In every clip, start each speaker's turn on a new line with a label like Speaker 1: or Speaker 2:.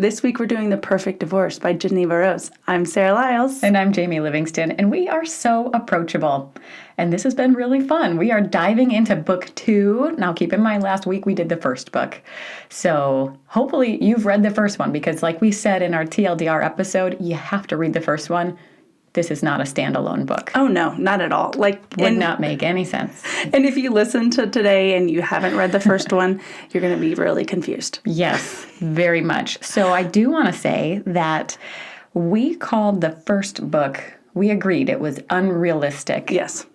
Speaker 1: This week we're doing The Perfect Divorce by Jeneva Rose. I'm Sarah Lyles.
Speaker 2: And I'm Jamie Livingston, and we are so approachable. And this has been really fun. We are diving into book 2. Now, keep in mind, last week we did the first book. So hopefully you've read the first one, because like we said in our TLDR episode, you have to read the first one. This is not a standalone book.
Speaker 1: Oh, no, not at all.
Speaker 2: Would not make any sense.
Speaker 1: And if you listen to today and you haven't read the first one, you're going to be really confused.
Speaker 2: Yes, very much. So I do want to say that we called the first book, we agreed it was unrealistic.
Speaker 1: Yes,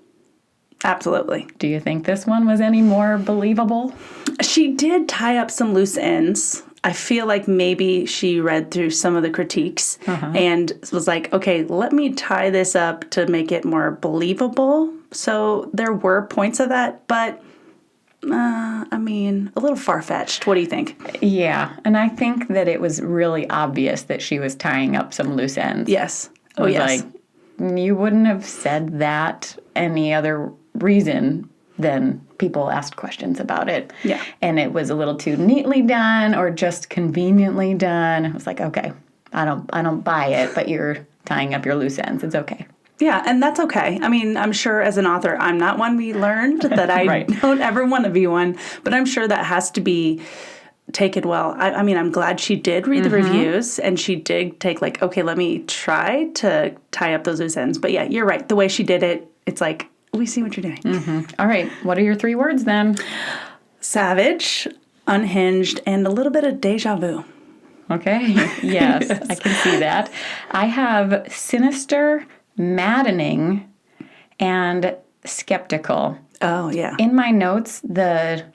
Speaker 1: absolutely.
Speaker 2: Do you think this one was any more believable?
Speaker 1: She did tie up some loose ends. I feel like maybe she read through some of the critiques and was like, okay, let me tie this up to make it more believable. So there were points of that, but a little far-fetched. What do you think?
Speaker 2: Yeah, and I think that it was really obvious that she was tying up some loose ends.
Speaker 1: Yes. Oh, yes.
Speaker 2: Like, you wouldn't have said that any other reason than people asked questions about it.
Speaker 1: Yeah.
Speaker 2: And it was a little too neatly done or just conveniently done. I was like, okay, I don't buy it, but you're tying up your loose ends. It's okay.
Speaker 1: Yeah, and that's okay. I mean, I'm sure as an author, I'm not one. We learned that I
Speaker 2: Right.
Speaker 1: don't ever want to be one, but I'm sure that has to be taken well. I mean, I'm glad she did read the reviews and she did take like, okay, let me try to tie up those loose ends. But yeah, you're right. The way she did it, it's like, we see what you're doing.
Speaker 2: All right, what are your 3 words then?
Speaker 1: Savage, unhinged, and a little bit of deja vu.
Speaker 2: Okay, yes, I can see that. I have sinister, maddening, and skeptical.
Speaker 1: Oh, yeah.
Speaker 2: In my notes, the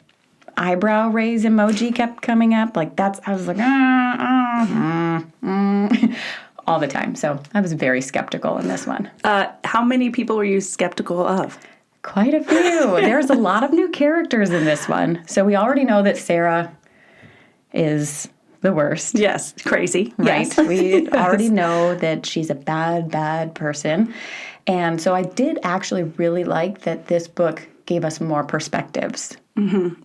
Speaker 2: eyebrow raise emoji kept coming up. I was like, all the time. So I was very skeptical in this one.
Speaker 1: How many people were you skeptical of?
Speaker 2: Quite a few. There's a lot of new characters in this one. So we already know that Sarah is the worst.
Speaker 1: Yes, crazy.
Speaker 2: Right.
Speaker 1: Yes.
Speaker 2: We already know that she's a bad, bad person. And so I did actually really like that this book gave us more perspectives.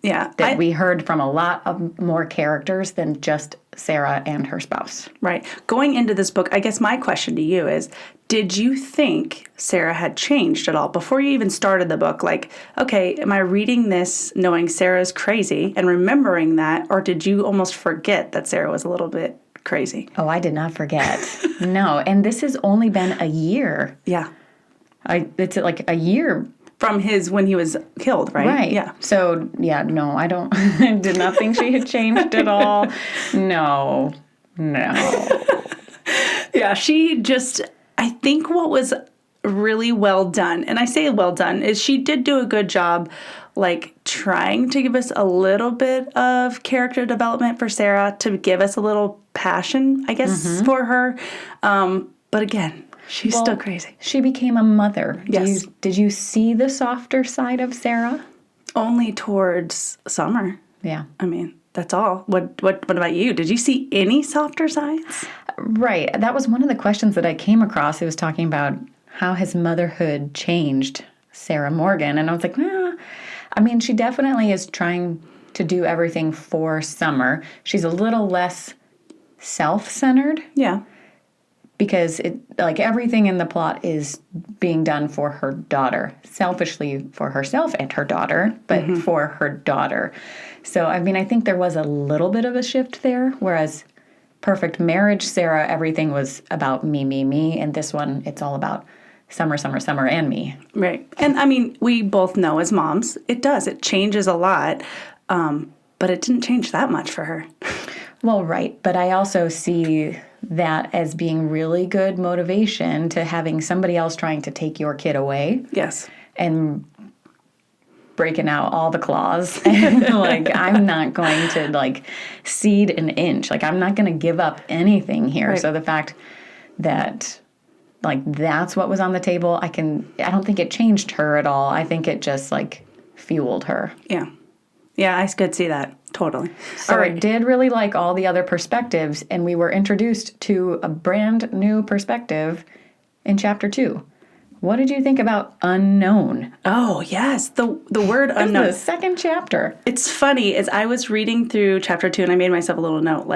Speaker 1: Yeah.
Speaker 2: That we heard from a lot of more characters than just Sarah and her spouse.
Speaker 1: Right. Going into this book, I guess my question to you is, did you think Sarah had changed at all before you even started the book? Like, okay, am I reading this knowing Sarah's crazy and remembering that, or did you almost forget that Sarah was a little bit crazy?
Speaker 2: Oh, I did not forget. No, and this has only been a year.
Speaker 1: Yeah.
Speaker 2: It's like a year.
Speaker 1: From when he was killed, right?
Speaker 2: Right.
Speaker 1: Yeah.
Speaker 2: So, yeah, no, I don't, did not think she had changed at all. No.
Speaker 1: Yeah, she just, I think what was really well done, and I say well done, is she did do a good job, like, trying to give us a little bit of character development for Sarah, to give us a little passion, I guess, for her. But again, she's still crazy.
Speaker 2: She became a mother.
Speaker 1: Yes.
Speaker 2: Did you see the softer side of Sarah?
Speaker 1: Only towards Summer.
Speaker 2: Yeah.
Speaker 1: I mean, that's all. What about you? Did you see any softer sides?
Speaker 2: Right. That was one of the questions that I came across. It was talking about how has motherhood changed Sarah Morgan? And I was like, I mean, she definitely is trying to do everything for Summer. She's a little less self-centered.
Speaker 1: Yeah.
Speaker 2: Because everything in the plot is being done for her daughter, selfishly for herself and her daughter, but for her daughter. So, I mean, I think there was a little bit of a shift there, whereas Perfect Marriage, Sarah, everything was about me, and this one, it's all about Summer, and me.
Speaker 1: Right. And, I mean, we both know as moms, it does. It changes a lot, but it didn't change that much for her.
Speaker 2: Well, right. But I also see that as being really good motivation to having somebody else trying to take your kid away.
Speaker 1: Yes.
Speaker 2: And breaking out all the claws. Like, I'm not going to, cede an inch. I'm not going to give up anything here. Right. So the fact that, that's what was on the table, I don't think it changed her at all. I think it just, fueled her.
Speaker 1: Yeah. Yeah, I could see that. Totally.
Speaker 2: So I did really like all the other perspectives, and we were introduced to a brand new perspective in Chapter 2. What did you think about unknown?
Speaker 1: Oh, yes. The word unknown.
Speaker 2: The second chapter.
Speaker 1: It's funny, as I was reading through Chapter 2, and I made myself a little note,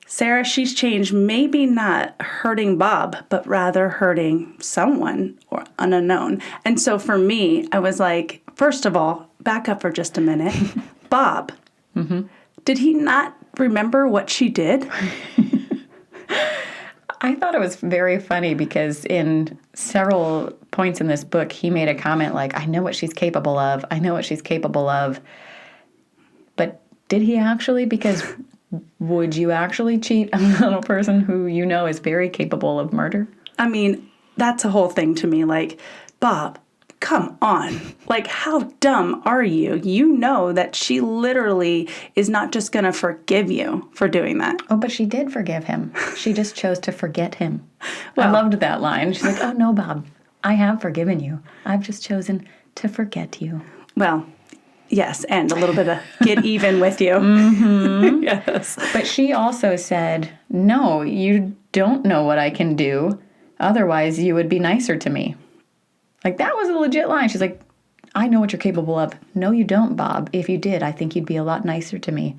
Speaker 1: Sarah, she's changed, maybe not hurting Bob, but rather hurting someone or an unknown. And so for me, I was like, first of all, back up for just a minute. Bob, did he not remember what she did?
Speaker 2: I thought it was very funny because in several points in this book, he made a comment like, I know what she's capable of. I know what she's capable of. But did he actually? Because would you actually cheat on a little person who you know is very capable of murder?
Speaker 1: I mean, that's a whole thing to me. Like, Bob, come on. Like, how dumb are you? You know that she literally is not just going to forgive you for doing that.
Speaker 2: Oh, but she did forgive him. She just chose to forget him. Well, I loved that line. She's like, oh, no, Bob, I have forgiven you. I've just chosen to forget you.
Speaker 1: Well, yes, and a little bit of get even with you. Yes.
Speaker 2: But she also said, no, you don't know what I can do. Otherwise, you would be nicer to me. Like, that was a legit line. She's like, I know what you're capable of. No, you don't, Bob. If you did, I think you'd be a lot nicer to me.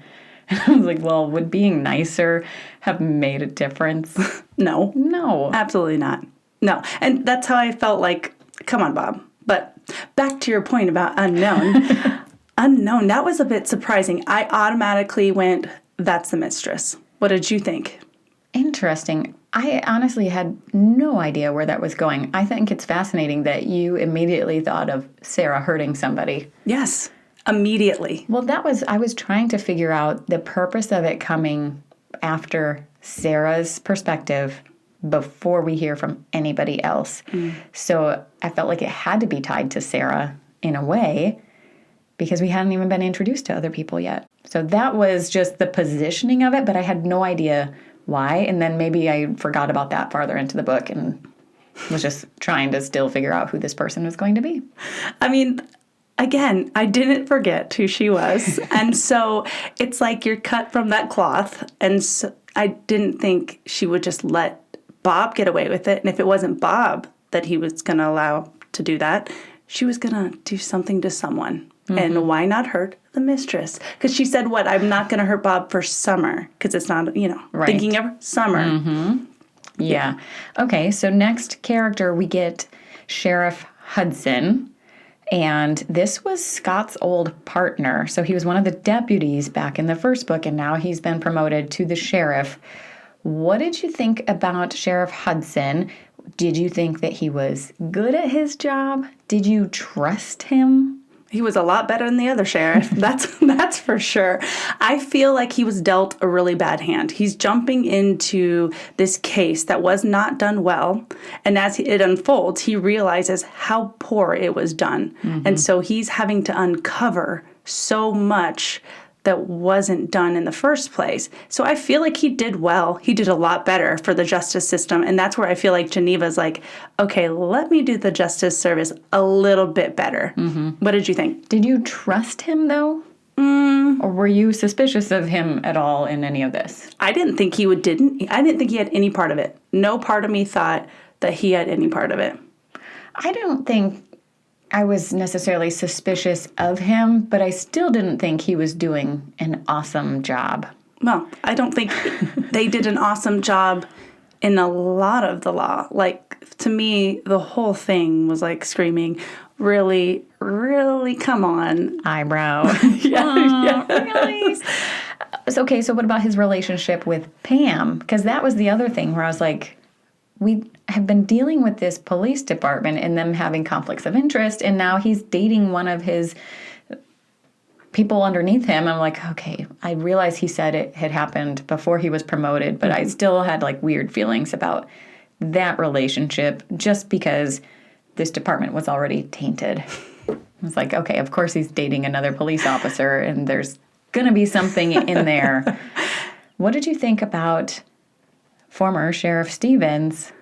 Speaker 2: And I was like, well, would being nicer have made a difference?
Speaker 1: No.
Speaker 2: No.
Speaker 1: Absolutely not. No. And that's how I felt like, come on, Bob. But back to your point about unknown. Unknown, that was a bit surprising. I automatically went, that's the mistress. What did you think?
Speaker 2: Interesting. I honestly had no idea where that was going. I think it's fascinating that you immediately thought of Sarah hurting somebody.
Speaker 1: Yes, immediately.
Speaker 2: Well, I was trying to figure out the purpose of it coming after Sarah's perspective before we hear from anybody else. So I felt like it had to be tied to Sarah in a way because we hadn't even been introduced to other people yet. So that was just the positioning of it, but I had no idea why. And then maybe I forgot about that farther into the book and was just trying to still figure out who this person was going to be.
Speaker 1: I mean, again, I didn't forget who she was. And so it's like you're cut from that cloth. And so I didn't think she would just let Bob get away with it. And if it wasn't Bob that he was going to allow to do that, she was going to do something to someone. And why not hurt the mistress? Because she said, what, I'm not going to hurt Bob for summer. Because it's not,
Speaker 2: Right.
Speaker 1: thinking of summer.
Speaker 2: Yeah. Okay, so next character, we get Sheriff Hudson. And this was Scott's old partner. So he was one of the deputies back in the first book, and now he's been promoted to the sheriff. What did you think about Sheriff Hudson? Did you think that he was good at his job? Did you trust him?
Speaker 1: He was a lot better than the other sheriff. That's for sure. I feel like he was dealt a really bad hand. He's jumping into this case that was not done well. And as it unfolds, he realizes how poor it was done. And so he's having to uncover so much that wasn't done in the first place. So I feel like he did well. He did a lot better for the justice system. And that's where I feel like Geneva's like, okay, let me do the justice service a little bit better. What did you think?
Speaker 2: Did you trust him, though? Or were you suspicious of him at all in any of this?
Speaker 1: I didn't think I didn't think he had any part of it. No part of me thought that he had any part of it.
Speaker 2: I don't think I was necessarily suspicious of him, but I still didn't think he was doing an awesome job.
Speaker 1: Well, I don't think they did an awesome job in a lot of the law. Like, to me, the whole thing was like screaming, really, really, come on.
Speaker 2: Eyebrow. Really? Okay, so what about his relationship with Pam? Because that was the other thing where I was like, we have been dealing with this police department and them having conflicts of interest, and now he's dating one of his people underneath him. I'm like, okay, I realize he said it had happened before he was promoted, but I still had like weird feelings about that relationship just because this department was already tainted. I was like, okay, of course he's dating another police officer, and there's going to be something in there. What did you think about former Sheriff Stevens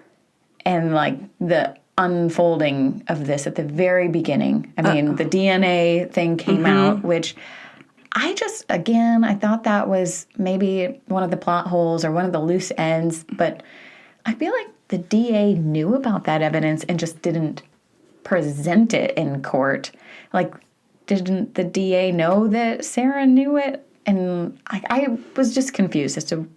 Speaker 2: and like the unfolding of this at the very beginning? I mean, the DNA thing came out, which I thought that was maybe one of the plot holes or one of the loose ends, but I feel like the DA knew about that evidence and just didn't present it in court. Like, didn't the DA know that Sarah knew it? And I was just confused as to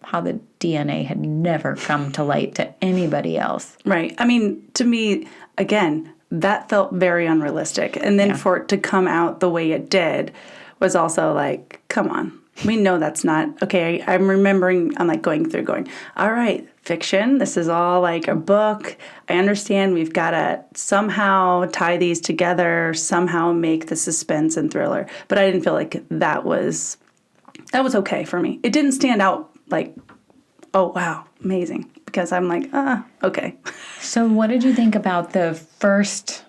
Speaker 2: how the DNA had never come to light to anybody else.
Speaker 1: Right. I mean, to me, again, that felt very unrealistic. And then for it to come out the way it did was also like, come on. We know that's not, okay, I'm remembering, I'm like going, all right, fiction, this is all like a book. I understand we've got to somehow tie these together, somehow make the suspense and thriller. But I didn't feel like that was okay for me. It didn't stand out like, oh, wow, amazing. Because I'm like, okay.
Speaker 2: So what did you think about the first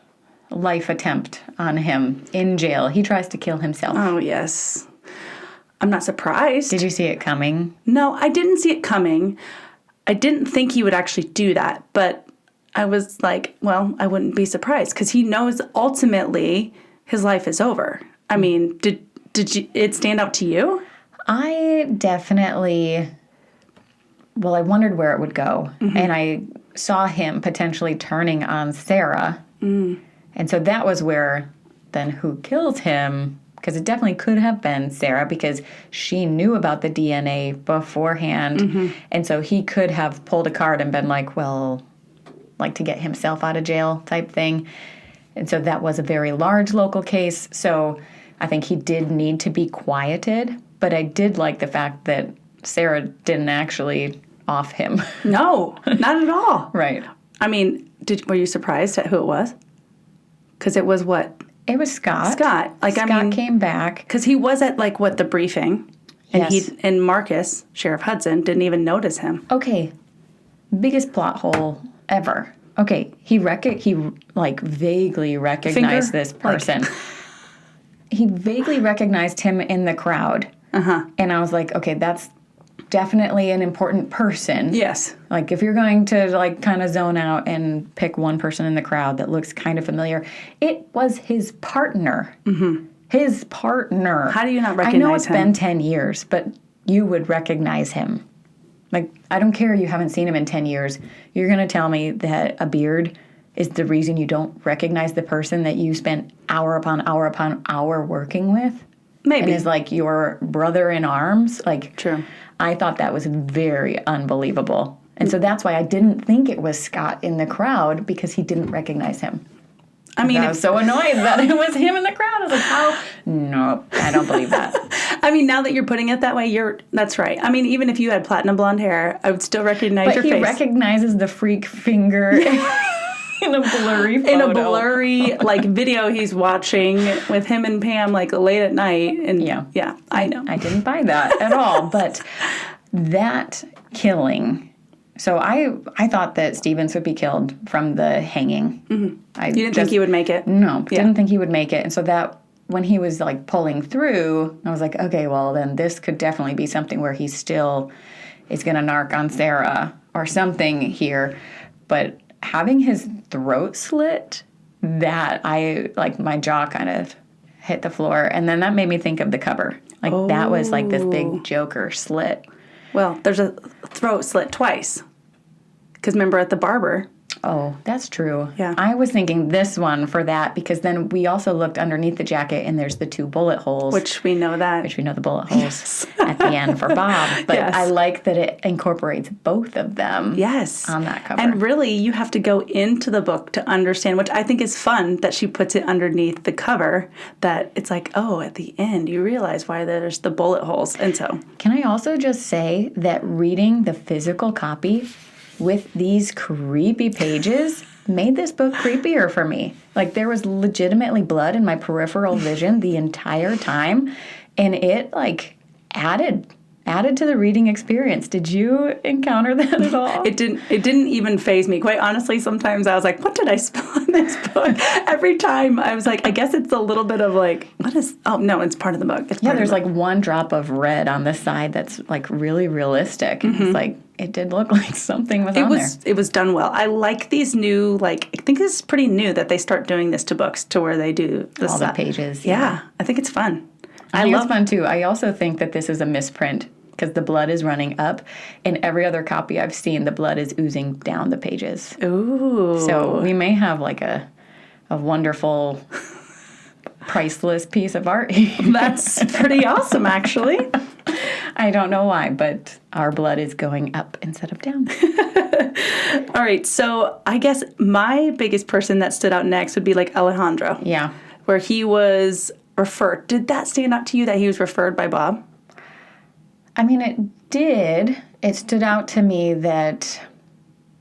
Speaker 2: life attempt on him in jail? He tries to kill himself.
Speaker 1: Oh, yes. I'm not surprised.
Speaker 2: Did you see it coming?
Speaker 1: No, I didn't see it coming. I didn't think he would actually do that, but I was like, well, I wouldn't be surprised because he knows ultimately his life is over. I mean, did it stand out to you?
Speaker 2: I definitely, I wondered where it would go. Mm-hmm. And I saw him potentially turning on Sarah. Mm. And so that was where then who kills him, because it definitely could have been Sarah because she knew about the DNA beforehand. Mm-hmm. And so he could have pulled a card and been like, well, like to get himself out of jail type thing. And so that was a very large local case. So I think he did need to be quieted. But I did like the fact that Sarah didn't actually off him.
Speaker 1: No, not at all.
Speaker 2: Right.
Speaker 1: I mean, were you surprised at who it was? Because it was what?
Speaker 2: It was Scott.
Speaker 1: Scott
Speaker 2: Came back.
Speaker 1: Because he was at, the briefing. And
Speaker 2: yes.
Speaker 1: and Marcus, Sheriff Hudson, didn't even notice him.
Speaker 2: Okay. Biggest plot hole ever. Okay. He vaguely recognized this person. He vaguely recognized him in the crowd. Uh-huh. And I was like, okay, that's definitely an important person.
Speaker 1: Yes.
Speaker 2: Like, if you're going to, kind of zone out and pick one person in the crowd that looks kind of familiar, it was his partner. Mm-hmm. His partner.
Speaker 1: How do you not recognize him?
Speaker 2: I know it's been 10 years, but you would recognize him. Like, I don't care you haven't seen him in 10 years. You're going to tell me that a beard is the reason you don't recognize the person that you spent hour upon hour upon hour working with?
Speaker 1: Maybe.
Speaker 2: And is like your brother in arms? Like,
Speaker 1: true.
Speaker 2: I thought that was very unbelievable. And so that's why I didn't think it was Scott in the crowd, because he didn't recognize him. I mean, I was so annoyed that it was him in the crowd. I was like, how? No, I don't believe that.
Speaker 1: I mean, now that you're putting it that way, that's right. I mean, even if you had platinum blonde hair, I would still recognize your face.
Speaker 2: But he recognizes the freak finger. In a blurry photo.
Speaker 1: In a blurry, video he's watching with him and Pam, late at night. And yeah, I know.
Speaker 2: I didn't buy that at all. But that killing. So I thought that Stevens would be killed from the hanging. Mm-hmm.
Speaker 1: You didn't think he would make it?
Speaker 2: No, didn't think he would make it. And so that, when he was, pulling through, I was like, okay, well, then this could definitely be something where he still is going to narc on Sarah or something here. But having his throat slit, that my jaw kind of hit the floor. And then that made me think of the cover. That was this big Joker slit.
Speaker 1: Well, there's a throat slit twice. Because remember at the barber.
Speaker 2: Oh, that's true.
Speaker 1: Yeah.
Speaker 2: I was thinking this one for that, because then we also looked underneath the jacket and there's the 2 bullet holes.
Speaker 1: Which we know the bullet holes
Speaker 2: at the end for Bob. But
Speaker 1: yes.
Speaker 2: I like that it incorporates both of them
Speaker 1: yes.
Speaker 2: on that cover.
Speaker 1: And really, you have to go into the book to understand, which I think is fun that she puts it underneath the cover, that it's at the end, you realize why there's the bullet holes. And so.
Speaker 2: Can I also just say that reading the physical copy with these creepy pages made this book creepier for me. There was legitimately blood in my peripheral vision the entire time, and it added to the reading experience. Did you encounter that at all?
Speaker 1: It didn't even faze me. Quite honestly, sometimes I was like, what did I spill in this book? Every time I was like, I guess it's a little bit of what is, oh no, it's part of the book.
Speaker 2: There's one drop of red on the side that's really realistic. Mm-hmm. It's it did look like something was on there.
Speaker 1: It was done well. I like these new, I think this is pretty new that they start doing this to books, to where they do this.
Speaker 2: All the pages.
Speaker 1: Yeah, I think it's fun.
Speaker 2: I think it's fun too. I also think that this is a misprint, because the blood is running up. In every other copy I've seen, the blood is oozing down the pages.
Speaker 1: Ooh.
Speaker 2: So we may have a wonderful, priceless piece of art.
Speaker 1: That's pretty awesome, actually.
Speaker 2: I don't know why, but our blood is going up instead of down.
Speaker 1: All right, so I guess my biggest person that stood out next would be like Alejandro.
Speaker 2: Yeah.
Speaker 1: Where he was referred. Did that stand out to you that he was referred by Bob?
Speaker 2: I mean, it did. It stood out to me that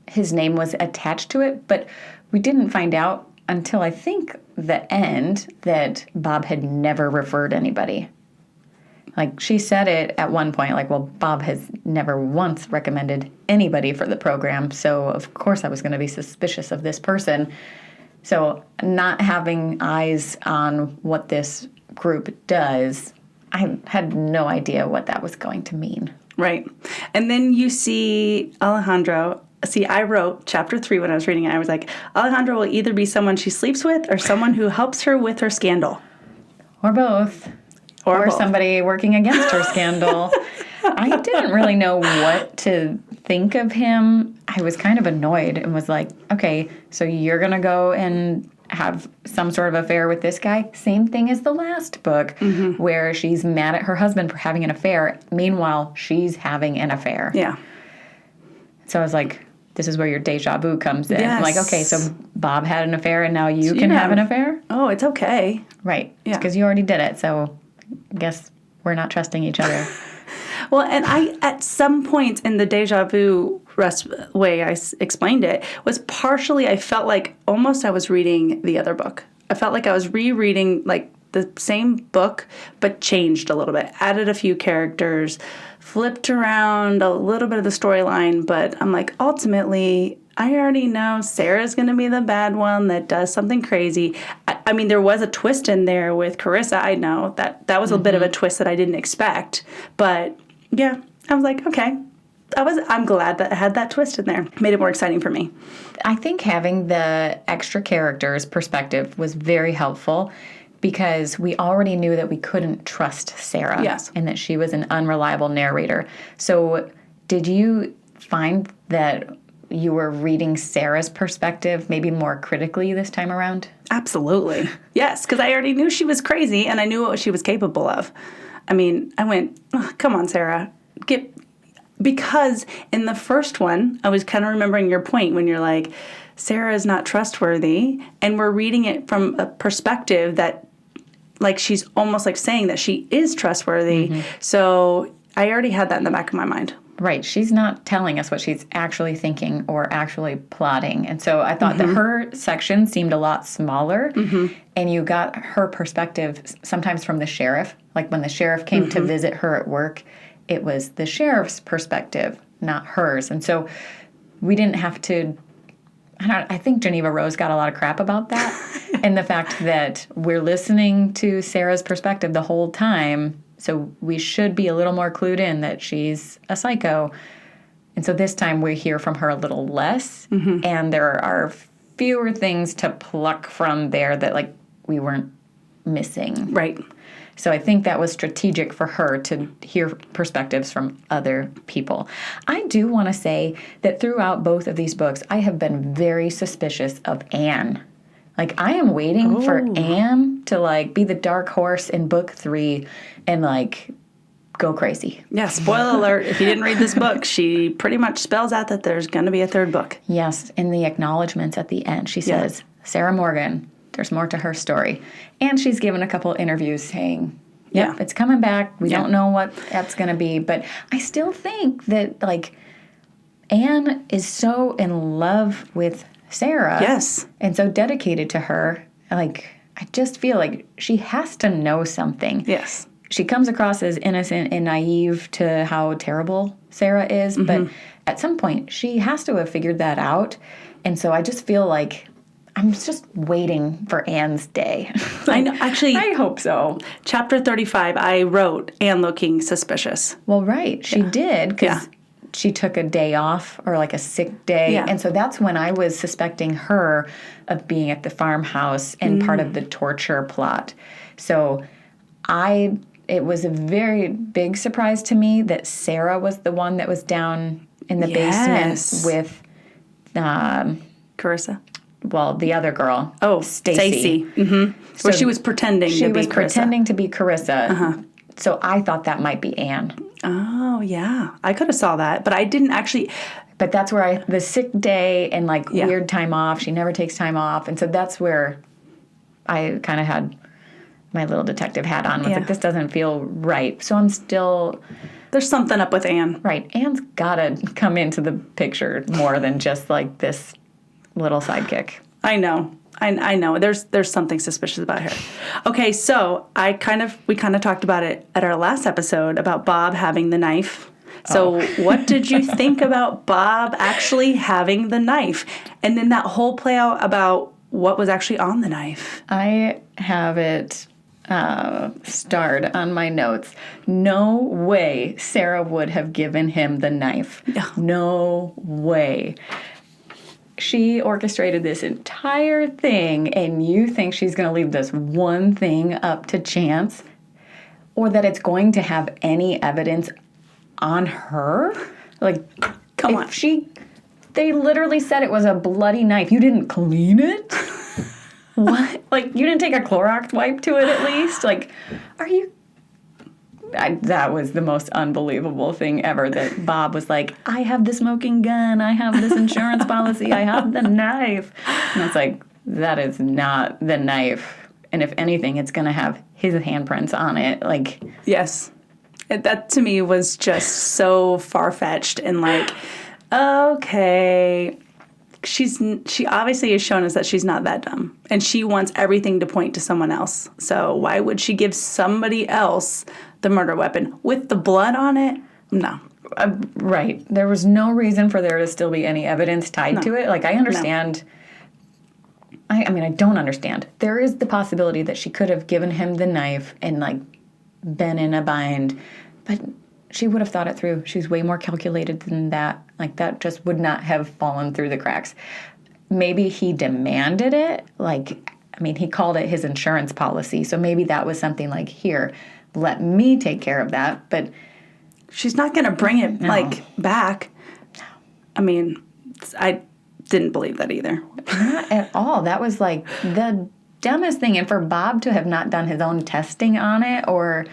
Speaker 2: his name was attached to it, but we didn't find out until I think the end that Bob had never referred anybody. Like, she said it at one point, like, well, Bob has never once recommended anybody for the program, so of course I was going to be suspicious of this person. So not having eyes on what this group does, I had no idea what that was going to mean.
Speaker 1: Right. And then you see Alejandro. See, I wrote chapter 3 when I was reading it. I was like, Alejandro will either be someone she sleeps with or someone who helps her with her scandal.
Speaker 2: Or both. Or
Speaker 1: both.
Speaker 2: Somebody working against her scandal. I didn't really know what to think of him. I was kind of annoyed and was like, okay, so you're going to go and have some sort of affair with this guy? Same thing as the last book, where she's mad at her husband for having an affair. Meanwhile, she's having an affair.
Speaker 1: Yeah.
Speaker 2: So I was like, this is where your deja vu comes in.
Speaker 1: Yes.
Speaker 2: I'm like, okay, so Bob had an affair and now you can have an affair?
Speaker 1: Oh, it's okay.
Speaker 2: Right.
Speaker 1: Yeah.
Speaker 2: Because you already did it, so I guess we're not trusting each other.
Speaker 1: Well, and I, at some point in the deja vu way I explained it, was partially, I felt like almost I was reading the other book. I felt like I was rereading, like, the same book, but changed a little bit, added a few characters, flipped around a little bit of the storyline, but I'm like, ultimately, I already know Sarah's going to be the bad one that does something crazy. I mean, there was a twist in there with Carissa. I know that was a bit of a twist that I didn't expect, but yeah, I was like, okay. I'm glad that it had that twist in there. Made it more exciting for me.
Speaker 2: I think having the extra characters' perspective was very helpful because we already knew that we couldn't trust Sarah.
Speaker 1: Yes.
Speaker 2: And that she was an unreliable narrator. So did you find that you were reading Sarah's perspective maybe more critically this time around?
Speaker 1: Absolutely. Yes, because I already knew she was crazy and I knew what she was capable of. I mean, I went, oh, come on, Sarah. Because in the first one, I was kind of remembering your point when you're like, Sarah is not trustworthy, and we're reading it from a perspective that, like, she's almost like saying that she is trustworthy. So I already had that in the back of my mind.
Speaker 2: Right. She's not telling us what she's actually thinking or actually plotting. And so I thought that her section seemed a lot smaller, and you got her perspective sometimes from the sheriff. Like when the sheriff came to visit her at work, it was the sheriff's perspective, not hers. And so we didn't have to, I think Jeneva Rose got a lot of crap about that. And the fact that we're listening to Sarah's perspective the whole time, so we should be a little more clued in that she's a psycho. And so this time we hear from her a little less, and there are fewer things to pluck from there that, like, we weren't missing.
Speaker 1: Right.
Speaker 2: So I think that was strategic for her to hear perspectives from other people. I do want to say that throughout both of these books, I have been very suspicious of Anne. Like, I am waiting for Anne to, like, be the dark horse in book 3 and, like, go crazy.
Speaker 1: Yeah, spoiler alert. If you didn't read this book, she pretty much spells out that there's going to be a third book.
Speaker 2: Yes, in the acknowledgments at the end, she says, Sarah Morgan, there's more to her story. And she's given a couple interviews saying, yep, it's coming back. We don't know what that's going to be. But I still think that, like, Anne is so in love with Sarah.
Speaker 1: Yes.
Speaker 2: And so dedicated to her. Like, I just feel like she has to know something.
Speaker 1: Yes.
Speaker 2: She comes across as innocent and naive to how terrible Sarah is. But at some point, she has to have figured that out. And so I just feel like I'm just waiting for Anne's day.
Speaker 1: I know. Actually,
Speaker 2: I hope so.
Speaker 1: Chapter 35, I wrote Anne looking suspicious.
Speaker 2: Well, right. She did, because she took a day off, or like a sick day.
Speaker 1: Yeah.
Speaker 2: And so that's when I was suspecting her of being at the farmhouse and part of the torture plot. So it was a very big surprise to me that Sarah was the one that was down in the basement with
Speaker 1: Carissa.
Speaker 2: Well, the other girl.
Speaker 1: Oh,
Speaker 2: Stacey.
Speaker 1: Where she was pretending to be Carissa.
Speaker 2: She was pretending to be Carissa. So I thought that might be Anne.
Speaker 1: Oh, yeah. I could have saw that, but I didn't actually.
Speaker 2: But that's where the sick day and like weird time off, she never takes time off. And so that's where I kind of had my little detective hat on. I was like, this doesn't feel right. So I'm still...
Speaker 1: There's something up with Anne.
Speaker 2: Right. Anne's got to come into the picture more than just like this little sidekick.
Speaker 1: I know. I know. There's something suspicious about her. Okay, so we kind of talked about it at our last episode about Bob having the knife. So what did you think about Bob actually having the knife? And then that whole play out about what was actually on the knife.
Speaker 2: I have it starred on my notes. No way Sarah would have given him the knife. No way. She orchestrated this entire thing, and you think she's going to leave this one thing up to chance? Or that it's going to have any evidence on her? Like,
Speaker 1: come on.
Speaker 2: They literally said it was a bloody knife. You didn't clean it? What? Like, you didn't take a Clorox wipe to it at least? Like, are you... that was the most unbelievable thing ever, that Bob was like, I have the smoking gun, I have this insurance policy, I have the knife. And it's like, that is not the knife. And if anything, it's going to have his handprints on it. Like...
Speaker 1: Yes. That to me was just so far-fetched and like, okay, she obviously has shown us that she's not that dumb, and she wants everything to point to someone else. So why would she give somebody else the murder weapon with the blood on it? No.
Speaker 2: Right. There was no reason for there to still be any evidence tied to it. Like, I understand. No. I mean, I don't understand. There is the possibility that she could have given him the knife and like been in a bind, but she would have thought it through. She's way more calculated than that. Like, that just would not have fallen through the cracks. Maybe he demanded it. Like, I mean, he called it his insurance policy, so maybe that was something like, here, let me take care of that. But
Speaker 1: she's not going to bring it back. I mean, I didn't believe that either.
Speaker 2: Not at all. That was like the dumbest thing. And for Bob to have not done his own testing on it or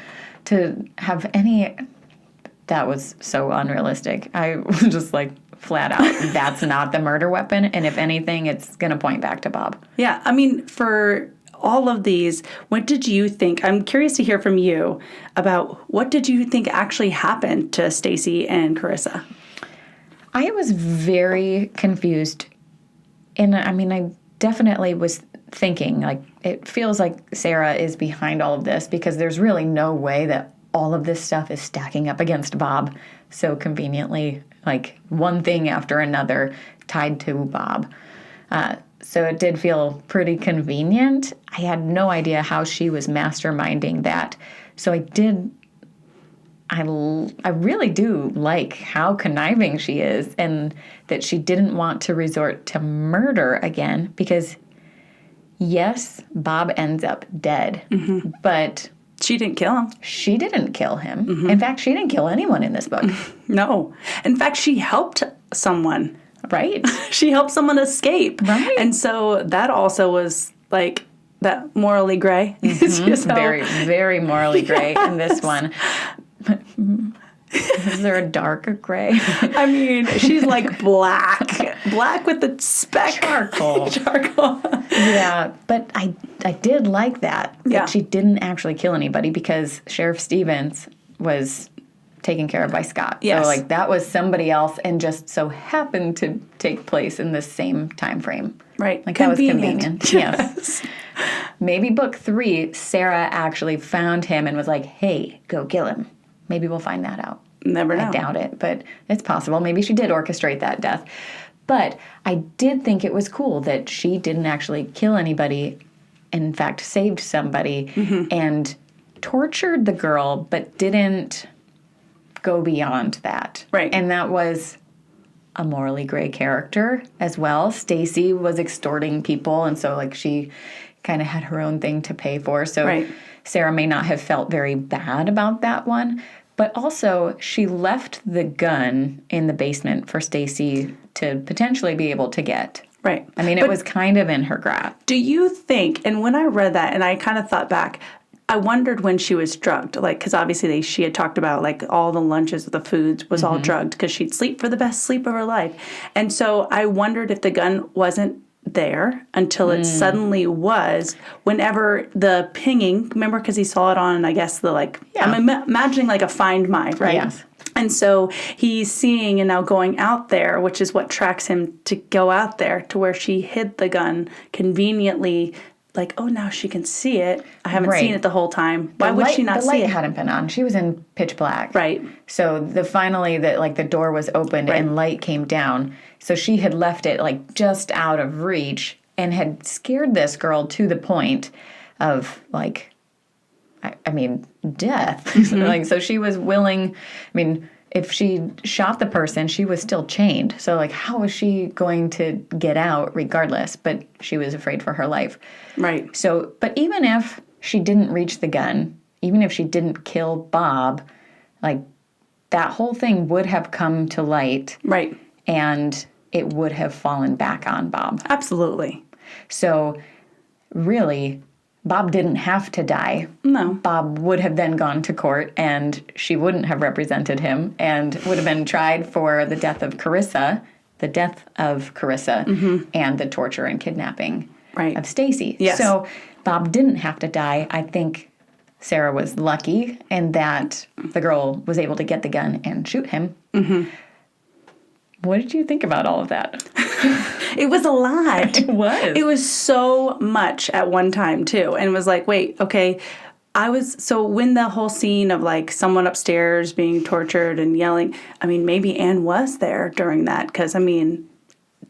Speaker 2: to have any... That was so unrealistic. I was just like, flat out, that's not the murder weapon. And if anything, it's going to point back to Bob.
Speaker 1: Yeah. I mean, for all of these, what did you think? I'm curious to hear from you about what did you think actually happened to Stacey and Carissa?
Speaker 2: I was very confused. And I mean, I definitely was thinking, like, it feels like Sarah is behind all of this because there's really no way that all of this stuff is stacking up against Bob so conveniently, like one thing after another tied to Bob. So it did feel pretty convenient. I had no idea how she was masterminding that. So I really do like how conniving she is, and that she didn't want to resort to murder again because, yes, Bob ends up dead, but...
Speaker 1: She didn't kill him.
Speaker 2: She didn't kill him. Mm-hmm. In fact, she didn't kill anyone in this book.
Speaker 1: No. In fact, she helped someone.
Speaker 2: Right.
Speaker 1: She helped someone escape.
Speaker 2: Right.
Speaker 1: And so that also was like that morally gray.
Speaker 2: Mm-hmm. Very, very morally gray in this one. Is there a darker gray?
Speaker 1: I mean, she's like black. Black with the speck.
Speaker 2: Charcoal. Yeah, but I did like that she didn't actually kill anybody because Sheriff Stevens was taken care of by Scott.
Speaker 1: Yes.
Speaker 2: So, like, that was somebody else and just so happened to take place in the same time frame.
Speaker 1: Right.
Speaker 2: Like, convenient. That was convenient. Yes. Maybe book 3, Sarah actually found him and was like, hey, go kill him. Maybe we'll find that out.
Speaker 1: Never know.
Speaker 2: I doubt it, but it's possible. Maybe she did orchestrate that death. But I did think it was cool that she didn't actually kill anybody, in fact, saved somebody and tortured the girl, but didn't go beyond that.
Speaker 1: Right.
Speaker 2: And that was a morally gray character as well. Stacey was extorting people, and so, like, she kind of had her own thing to pay for. So Sarah may not have felt very bad about that one. But also, she left the gun in the basement for Stacey to potentially be able to get.
Speaker 1: Right.
Speaker 2: I mean, it was kind of in her grasp.
Speaker 1: Do you think, and when I read that and I kind of thought back, I wondered when she was drugged, like, because obviously she had talked about, like, all the lunches with the foods was all drugged because she'd sleep for the best sleep of her life. And so I wondered if the gun wasn't there until it suddenly was whenever the pinging, remember, because he saw it on, I guess, the, like, I'm imagining, like, a Find My, right?
Speaker 2: Yes.
Speaker 1: And so he's seeing and now going out there, which is what tracks him to go out there to where she hid the gun conveniently. Like, oh, now she can see it. I haven't seen it the whole time. Why would she not see it?
Speaker 2: The light hadn't been on. She was in pitch black.
Speaker 1: Right.
Speaker 2: So finally the door was opened and light came down. So she had left it like just out of reach and had scared this girl to the point of like, I mean, death. Like, so she was willing, I mean, if she shot the person, she was still chained. So, like, how was she going to get out regardless? But she was afraid for her life.
Speaker 1: Right.
Speaker 2: So, but even if she didn't reach the gun, even if she didn't kill Bob, like, that whole thing would have come to light.
Speaker 1: Right.
Speaker 2: And it would have fallen back on Bob.
Speaker 1: Absolutely.
Speaker 2: So, really, Bob didn't have to die.
Speaker 1: No.
Speaker 2: Bob would have then gone to court, and she wouldn't have represented him, and would have been tried for the death of Carissa, and the torture and kidnapping of Stacey.
Speaker 1: Yes.
Speaker 2: So Bob didn't have to die. I think Sarah was lucky in that the girl was able to get the gun and shoot him. What did you think about all of that?
Speaker 1: It was a lot.
Speaker 2: It was.
Speaker 1: It was so much at one time, too. And it was like, wait, okay. So when the whole scene of, like, someone upstairs being tortured and yelling, I mean, maybe Anne was there during that. Because, I mean,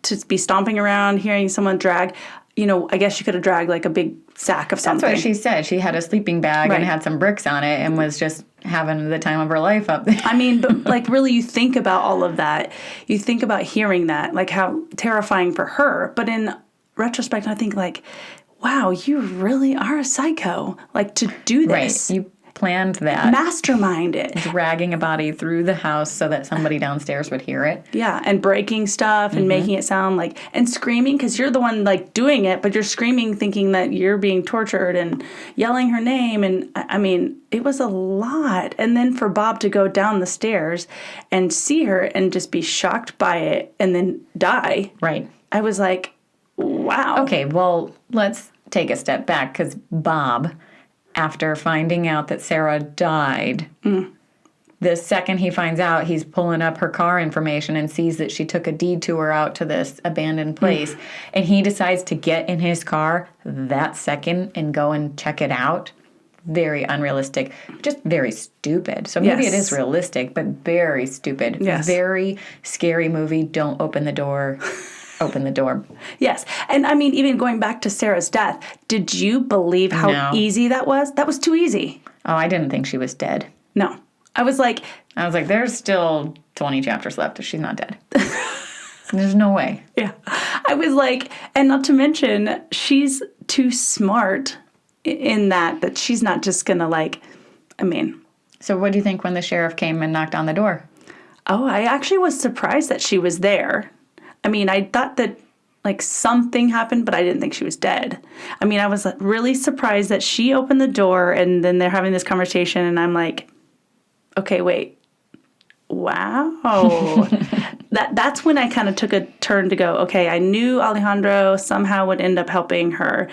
Speaker 1: to be stomping around, hearing someone drag, you know, I guess she could have dragged, like, a big sack of something.
Speaker 2: That's what she said. She had a sleeping bag and had some bricks on it and was just having the time of her life up there.
Speaker 1: I mean, but, like, really, you think about all of that. You think about hearing that, like, how terrifying for her. But in retrospect, I think, like, wow, you really are a psycho, like, to do this.
Speaker 2: Right. You planned that.
Speaker 1: Mastermind it.
Speaker 2: Dragging a body through the house so that somebody downstairs would hear it.
Speaker 1: Yeah, and breaking stuff and making it sound like, and screaming, because you're the one, like, doing it, but you're screaming thinking that you're being tortured and yelling her name. And, I mean, it was a lot. And then for Bob to go down the stairs and see her and just be shocked by it and then die.
Speaker 2: Right.
Speaker 1: I was like, wow.
Speaker 2: Okay, well, let's take a step back, because Bob, after finding out that Sarah died, the second he finds out, he's pulling up her car information and sees that she took a detour out to this abandoned place. And he decides to get in his car that second and go and check it out. Very unrealistic. Just very stupid. So maybe it is realistic, but very stupid.
Speaker 1: Yes.
Speaker 2: Very scary movie. Don't open the door. Open the door.
Speaker 1: Yes. And I mean, even going back to Sarah's death, did you believe how easy that was? That was too easy.
Speaker 2: Oh, I didn't think she was dead.
Speaker 1: No. I was like,
Speaker 2: there's still 20 chapters left if she's not dead. There's no way.
Speaker 1: Yeah. I was like, and not to mention, she's too smart in that she's not just going to, like, I mean.
Speaker 2: So what do you think when the sheriff came and knocked on the door?
Speaker 1: Oh, I actually was surprised that she was there. I mean, I thought that, like, something happened, but I didn't think she was dead. I mean, I was really surprised that she opened the door and then they're having this conversation and I'm like, okay, wait. Wow. That's when I kind of took a turn to go, okay, I knew Alejandro somehow would end up helping her.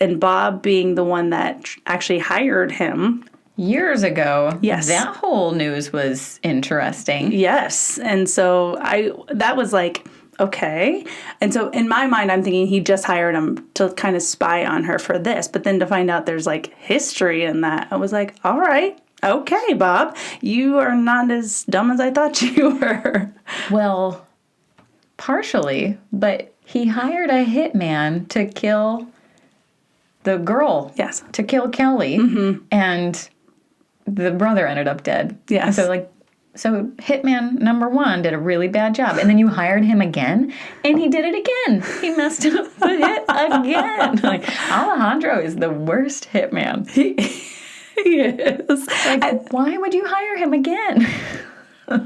Speaker 1: And Bob being the one that actually hired him.
Speaker 2: Years ago.
Speaker 1: Yes.
Speaker 2: That whole news was interesting.
Speaker 1: Yes. And so that was like, okay. And so in my mind, I'm thinking he just hired him to kind of spy on her for this. But then to find out there's, like, history in that, I was like, all right. Okay, Bob, you are not as dumb as I thought you were.
Speaker 2: Well, partially, but he hired a hitman to kill the girl.
Speaker 1: Yes.
Speaker 2: To kill Kelly. And the brother ended up dead.
Speaker 1: Yes.
Speaker 2: And so hitman number one did a really bad job. And then you hired him again, and he did it again. He messed up the hit again. Like, Alejandro is the worst hitman.
Speaker 1: He is.
Speaker 2: Like, why would you hire him again?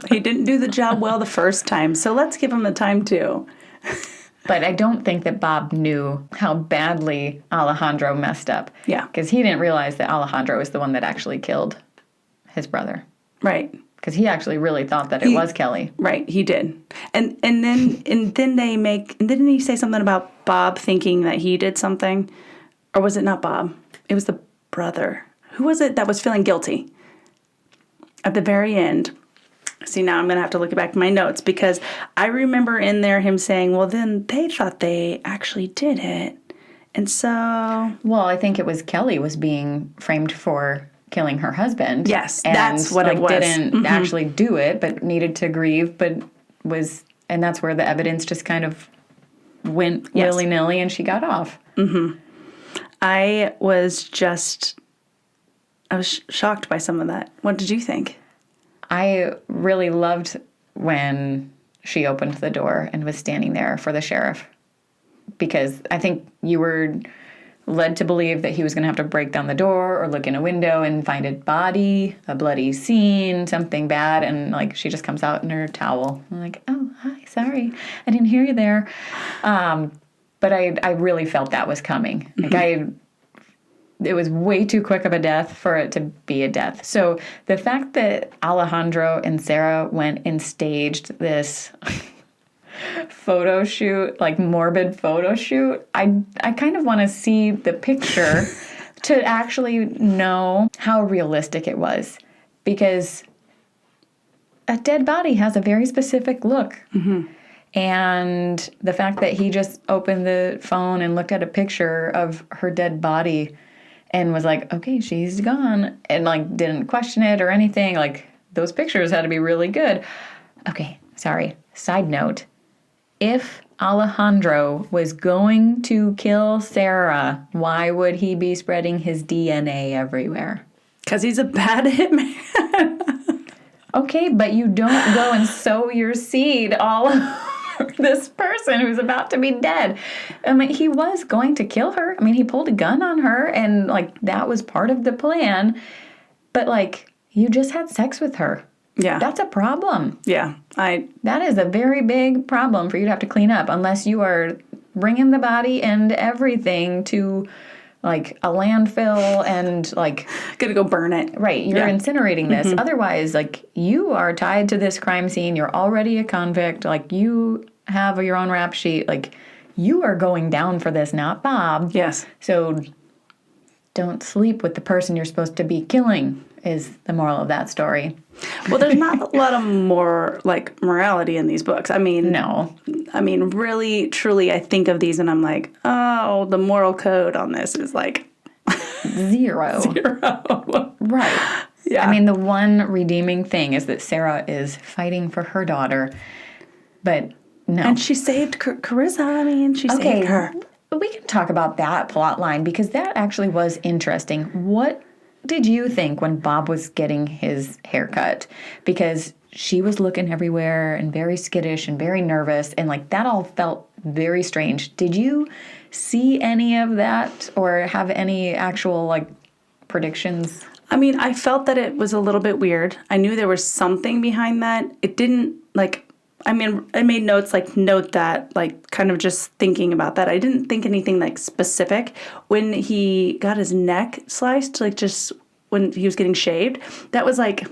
Speaker 1: He didn't do the job well the first time, so let's give him the time too.
Speaker 2: But I don't think that Bob knew how badly Alejandro messed up.
Speaker 1: Yeah.
Speaker 2: Because he didn't realize that Alejandro was the one that actually killed his brother.
Speaker 1: Right.
Speaker 2: Because he actually really thought that it was Kelly.
Speaker 1: Right, he did. And then didn't he say something about Bob thinking that he did something? Or was it not Bob? It was the brother. Who was it that was feeling guilty? At the very end. See, now I'm going to have to look back at my notes because I remember in there him saying, well, then they thought they actually did it. And so...
Speaker 2: Well, I think it was Kelly was being framed for killing her husband.
Speaker 1: Yes, that's what it was.
Speaker 2: Didn't actually do it, but needed to grieve, but was... And that's where the evidence just kind of went willy-nilly and she got off.
Speaker 1: Mm-hmm. I was shocked by some of that. What did you think?
Speaker 2: I really loved when she opened the door and was standing there for the sheriff. Because I think you were led to believe that he was going to have to break down the door or look in a window and find a body, a bloody scene, something bad. And, like, she just comes out in her towel. I'm like, oh, hi, sorry. I didn't hear you there. But I really felt that was coming. Like, it was way too quick of a death for it to be a death. So the fact that Alejandro and Sarah went and staged this photo shoot, like morbid photo shoot, I kind of want to see the picture to actually know how realistic it was. Because a dead body has a very specific look. Mm-hmm. And the fact that he just opened the phone and looked at a picture of her dead body and was like, okay, she's gone, and, like, didn't question it or anything. Like, those pictures had to be really good. Okay, sorry. Side note. If Alejandro was going to kill Sarah, why would he be spreading his DNA everywhere?
Speaker 1: Because he's a bad hitman.
Speaker 2: Okay, but you don't go and sow your seed all over this person who's about to be dead. I mean, he was going to kill her. I mean, he pulled a gun on her, and, like, that was part of the plan. But, like, you just had sex with her.
Speaker 1: Yeah.
Speaker 2: That's a problem.
Speaker 1: Yeah.
Speaker 2: That is a very big problem for you to have to clean up, unless you are bringing the body and everything to, like, a landfill and, like...
Speaker 1: Gonna go burn it.
Speaker 2: Right. You're incinerating this. Mm-hmm. Otherwise, like, you are tied to this crime scene. You're already a convict. Like, you have your own rap sheet. Like, you are going down for this, not Bob.
Speaker 1: Yes.
Speaker 2: So don't sleep with the person you're supposed to be killing is the moral of that story.
Speaker 1: Well, there's not a lot of more, like, morality in these books. I mean...
Speaker 2: No.
Speaker 1: I mean, really, truly, I think of these and I'm like, oh, the moral code on this is, like...
Speaker 2: Zero. Right.
Speaker 1: Yeah.
Speaker 2: I mean, the one redeeming thing is that Sarah is fighting for her daughter, but no.
Speaker 1: And she saved Carissa. I mean, she saved her.
Speaker 2: We can talk about that plot line because that actually was interesting. What did you think when Bob was getting his haircut? Because she was looking everywhere and very skittish and very nervous, and, like, that all felt very strange. Did you see any of that or have any actual, like, predictions?
Speaker 1: I mean, I felt that it was a little bit weird. I knew there was something behind that. It didn't, like... I mean, I made notes, like, note that, like, kind of just thinking about that. I didn't think anything, like, specific. When he got his neck sliced, like, just when he was getting shaved, that was like,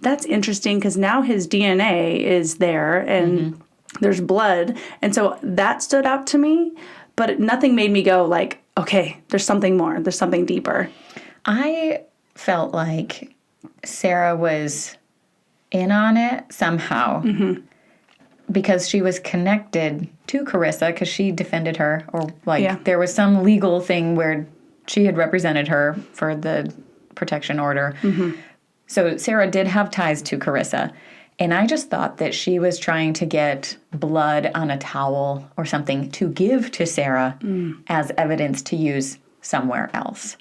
Speaker 1: that's interesting because now his DNA is there and there's blood. And so that stood out to me, but nothing made me go, like, okay, there's something more. There's something deeper.
Speaker 2: I felt like Sarah was... in on it somehow because she was connected to Carissa because she defended her or there was some legal thing where she had represented her for the protection order. So Sarah did have ties to Carissa, and I just thought that she was trying to get blood on a towel or something to give to Sarah as evidence to use somewhere else.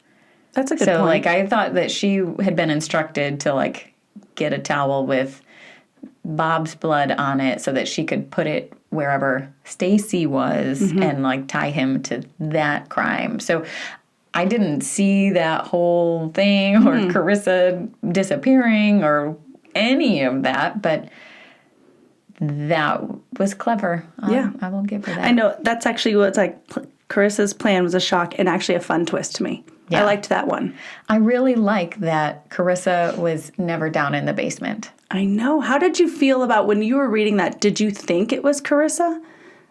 Speaker 1: That's a good point.
Speaker 2: So, like, I thought that she had been instructed to, like, get a towel with Bob's blood on it so that she could put it wherever Stacey was and, like, tie him to that crime. So I didn't see that whole thing or Carissa disappearing or any of that, but that was clever.
Speaker 1: Yeah.
Speaker 2: I will give her that.
Speaker 1: I know that's actually what's like Carissa's plan was a shock and actually a fun twist to me.
Speaker 2: Yeah.
Speaker 1: I liked that one.
Speaker 2: I really like that Carissa was never down in the basement.
Speaker 1: I know. How did you feel about when you were reading that? Did you think it was Carissa?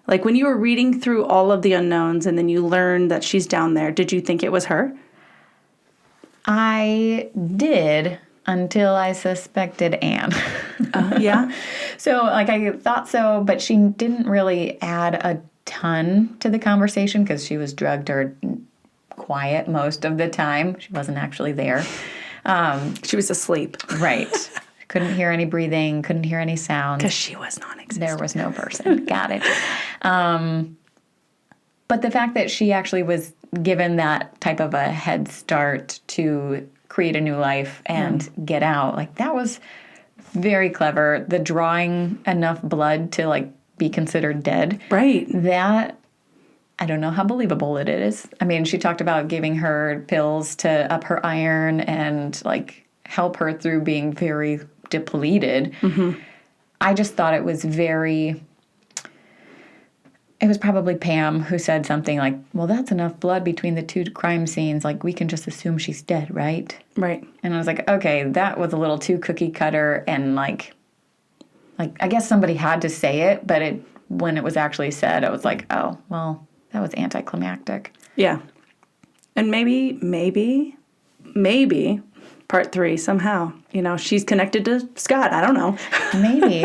Speaker 1: Like when you were reading through all of the unknowns and then you learned that she's down there, did you think it was her?
Speaker 2: I did until I suspected Anne.
Speaker 1: Yeah?
Speaker 2: So, like, I thought so, but she didn't really add a ton to the conversation because she was drugged or quiet most of the time. She wasn't actually there.
Speaker 1: She was asleep.
Speaker 2: Right. Couldn't hear any breathing, couldn't hear any sounds.
Speaker 1: Because she was non-existent.
Speaker 2: There was no person. Got it. But the fact that she actually was given that type of a head start to create a new life and get out, like, that was very clever. The drawing enough blood to, like, be considered dead.
Speaker 1: Right.
Speaker 2: That, I don't know how believable it is. I mean, she talked about giving her pills to up her iron and, like, help her through being very depleted. Mm-hmm. I just thought it was very... It was probably Pam who said something like, well, that's enough blood between the two crime scenes. Like, we can just assume she's dead, right?
Speaker 1: Right.
Speaker 2: And I was like, okay, that was a little too cookie cutter. And, like I guess somebody had to say it, but when it was actually said, I was like, oh, well, that was anticlimactic.
Speaker 1: Yeah. And maybe, part 3 somehow. You know, she's connected to Scott. I don't know.
Speaker 2: Maybe.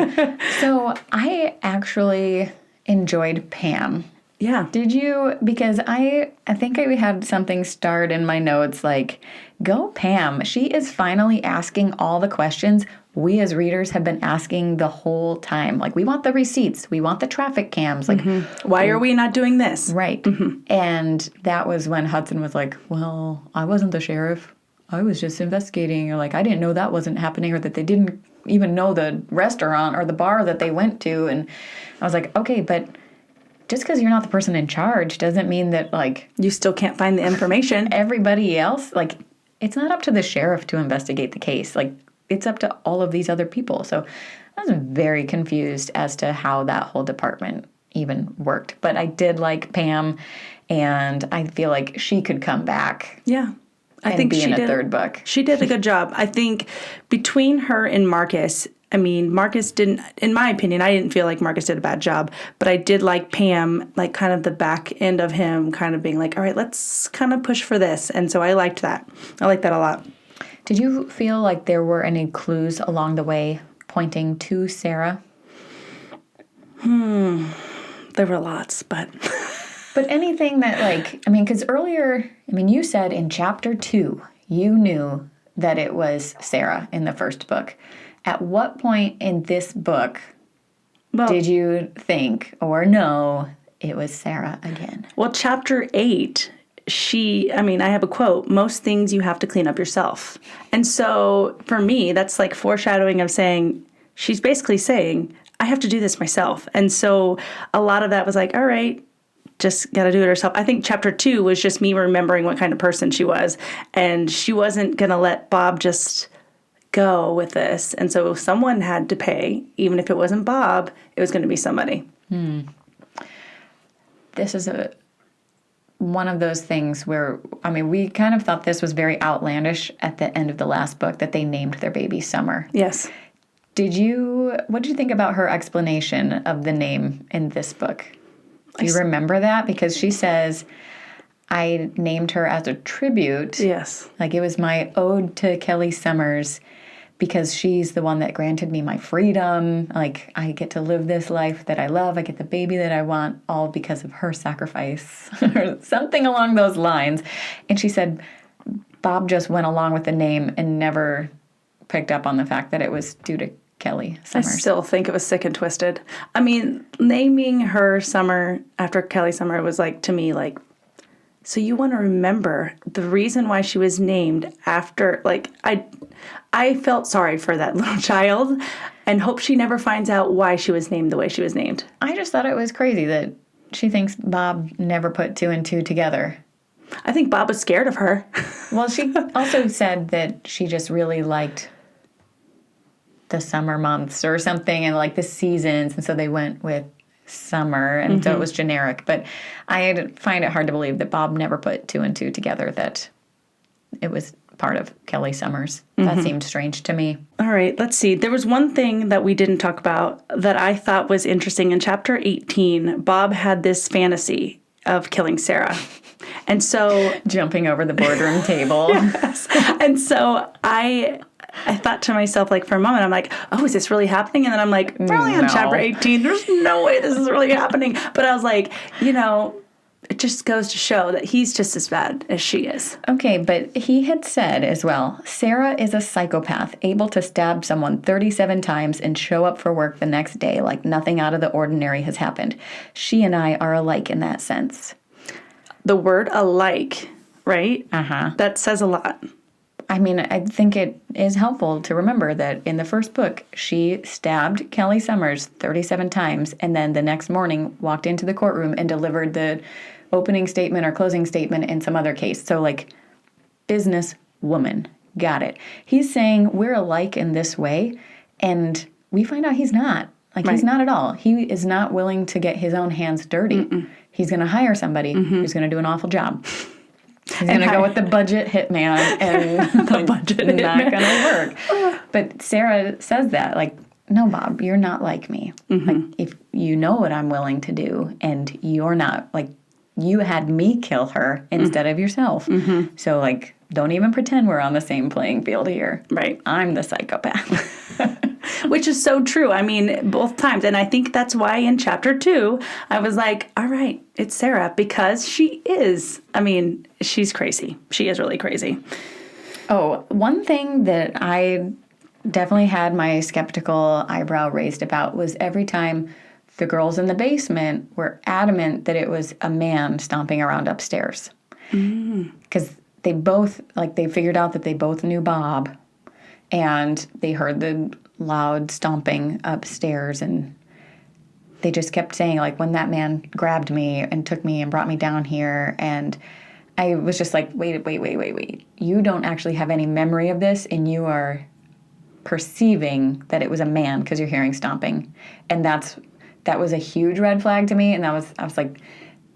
Speaker 2: So I actually enjoyed Pam.
Speaker 1: Yeah.
Speaker 2: Did you? Because I think I had something starred in my notes like, go Pam. She is finally asking all the questions we as readers have been asking the whole time. Like, we want the receipts. We want the traffic cams. Like,
Speaker 1: why are we not doing this?
Speaker 2: Right. Mm-hmm. And that was when Hudson was like, well, I wasn't the sheriff. I was just investigating. Or like, I didn't know that wasn't happening or that they didn't even know the restaurant or the bar that they went to. And I was like, okay, but just because you're not the person in charge doesn't mean that, like...
Speaker 1: You still can't find the information.
Speaker 2: Everybody else, like, it's not up to the sheriff to investigate the case. Like, it's up to all of these other people. So I was very confused as to how that whole department even worked. But I did like Pam, and I feel like she could come back.
Speaker 1: Yeah. I think
Speaker 2: be
Speaker 1: she
Speaker 2: in a
Speaker 1: did,
Speaker 2: third book.
Speaker 1: She did a good job. I think between her and Marcus, I mean, Marcus didn't, in my opinion, I didn't feel like Marcus did a bad job, but I did like Pam, like kind of the back end of him kind of being like, all right, let's kind of push for this. And so I liked that. I liked that a lot.
Speaker 2: Did you feel like there were any clues along the way pointing to Sarah?
Speaker 1: There were lots, but...
Speaker 2: But anything that, like, I mean, because earlier, I mean, you said in chapter 2, you knew that it was Sarah in the first book. At what point in this book did you think or know it was Sarah again?
Speaker 1: Well, chapter 8, I have a quote, most things you have to clean up yourself. And so for me, that's like foreshadowing of saying, she's basically saying, I have to do this myself. And so a lot of that was like, all right, just got to do it herself. I think chapter 2 was just me remembering what kind of person she was. And she wasn't going to let Bob just go with this. And so someone had to pay. Even if it wasn't Bob, it was going to be somebody.
Speaker 2: This is one of those things where, I mean, we kind of thought this was very outlandish at the end of the last book that they named their baby Summer.
Speaker 1: Yes.
Speaker 2: What did you think about her explanation of the name in this book? Do you remember that? Because she says, I named her as a tribute.
Speaker 1: Yes.
Speaker 2: Like, it was my ode to Kelly Summers because she's the one that granted me my freedom. Like, I get to live this life that I love. I get the baby that I want, all because of her sacrifice or something along those lines. And she said Bob just went along with the name and never picked up on the fact that it was due to Kelly Summers.
Speaker 1: I still think it was sick and twisted. I mean, naming her Summer after Kelly Summer was like, to me, like, so you want to remember the reason why she was named after, like, I felt sorry for that little child and hope she never finds out why she was named the way she was named.
Speaker 2: I just thought it was crazy that she thinks Bob never put 2 and 2 together.
Speaker 1: I think Bob was scared of her.
Speaker 2: Well, she also said that she just really liked the summer months or something, and like the seasons, and so they went with summer, and so it was generic. But I find it hard to believe that Bob never put 2 and 2 together, that it was part of Kelly Summers. That seemed strange to me.
Speaker 1: All right, let's see. There was one thing that we didn't talk about that I thought was interesting. In chapter 18, Bob had this fantasy of killing Sarah. And so...
Speaker 2: Jumping over the boardroom table.
Speaker 1: Yes. And so I thought to myself, like, for a moment, I'm like, oh, is this really happening? And then I'm like, probably on chapter 18, there's no way this is really happening. But I was like, you know, it just goes to show that he's just as bad as she is.
Speaker 2: Okay, but he had said as well, Sarah is a psychopath, able to stab someone 37 times and show up for work the next day like nothing out of the ordinary has happened. She and I are alike in that sense.
Speaker 1: The word alike, right?
Speaker 2: Uh-huh.
Speaker 1: That says a lot.
Speaker 2: I mean, I think it is helpful to remember that in the first book, she stabbed Kelly Summers 37 times, and then the next morning walked into the courtroom and delivered the opening statement or closing statement in some other case. So, like, business woman. Got it. He's saying we're alike in this way, and we find out he's not. Like, he's not at all. He is not willing to get his own hands dirty. He's going to hire somebody who's going to do an awful job. He's going to go with the budget hitman, and
Speaker 1: the budget
Speaker 2: not going to work. But Sarah says that, like, no, Bob, you're not like me. Like, if you know what I'm willing to do, and you're not, like, you had me kill her instead of yourself. So, like, don't even pretend we're on the same playing field here.
Speaker 1: Right.
Speaker 2: I'm the psychopath.
Speaker 1: Which is so true. I mean, both times. And I think that's why in chapter 2, I was like, all right, it's Sarah, because she is. I mean, she's crazy. She is really crazy.
Speaker 2: Oh, one thing that I definitely had my skeptical eyebrow raised about was every time the girls in the basement were adamant that it was a man stomping around upstairs. Because they both, like, they figured out that they both knew Bob, and they heard the loud stomping upstairs, and they just kept saying, like, when that man grabbed me and took me and brought me down here, and I was just like, wait. You don't actually have any memory of this, and you are perceiving that it was a man because you're hearing stomping. And that was a huge red flag to me, and I was like,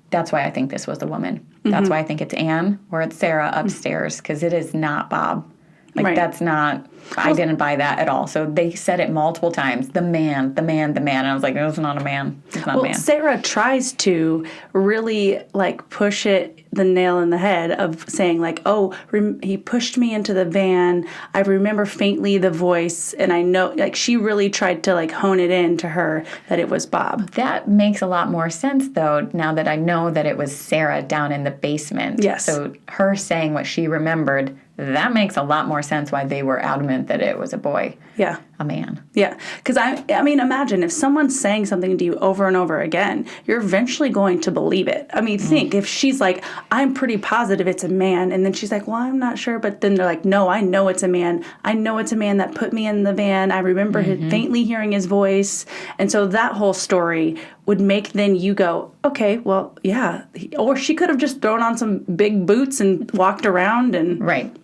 Speaker 2: that's why I think this was the woman. That's why I think it's Anne or it's Sarah upstairs, because it is not Bob. Like, that's not, I didn't buy that at all. So they said it multiple times, the man. And I was like, it was not a man. It's not a man.
Speaker 1: Sarah tries to really, like, push the nail in the head of saying, like, oh, he pushed me into the van. I remember faintly the voice, and I know, like, she really tried to, like, hone it in to her that it was Bob.
Speaker 2: That makes a lot more sense, though, now that I know that it was Sarah down in the basement.
Speaker 1: Yes.
Speaker 2: So her saying what she remembered, that makes a lot more sense why they were adamant that it was a boy.
Speaker 1: Yeah.
Speaker 2: A man.
Speaker 1: Yeah. Because, I mean, imagine if someone's saying something to you over and over again, you're eventually going to believe it. I mean, think if she's like, I'm pretty positive it's a man, and then she's like, well, I'm not sure, but then they're like, no, I know it's a man. I know it's a man that put me in the van. I remember faintly hearing his voice. And so that whole story would make then you go, okay, well, yeah. Or she could have just thrown on some big boots and walked around and...
Speaker 2: Right.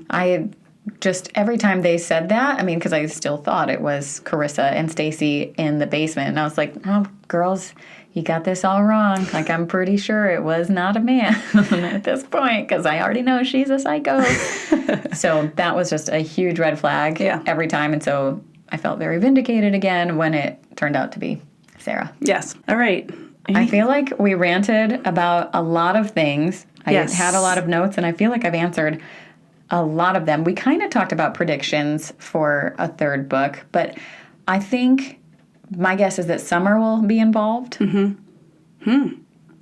Speaker 2: I just, every time they said that, I mean, because I still thought it was Carissa and Stacey in the basement. And I was like, oh, girls, you got this all wrong. Like, I'm pretty sure it was not a man at this point, because I already know she's a psycho. So that was just a huge red flag every time. And so I felt very vindicated again when it turned out to be Sarah.
Speaker 1: Yes. All right.
Speaker 2: I feel like we ranted about a lot of things. I had a lot of notes, and I feel like I've answered a lot of them. We kind of talked about predictions for a third book, but I think my guess is that Summer will be involved. Potentially.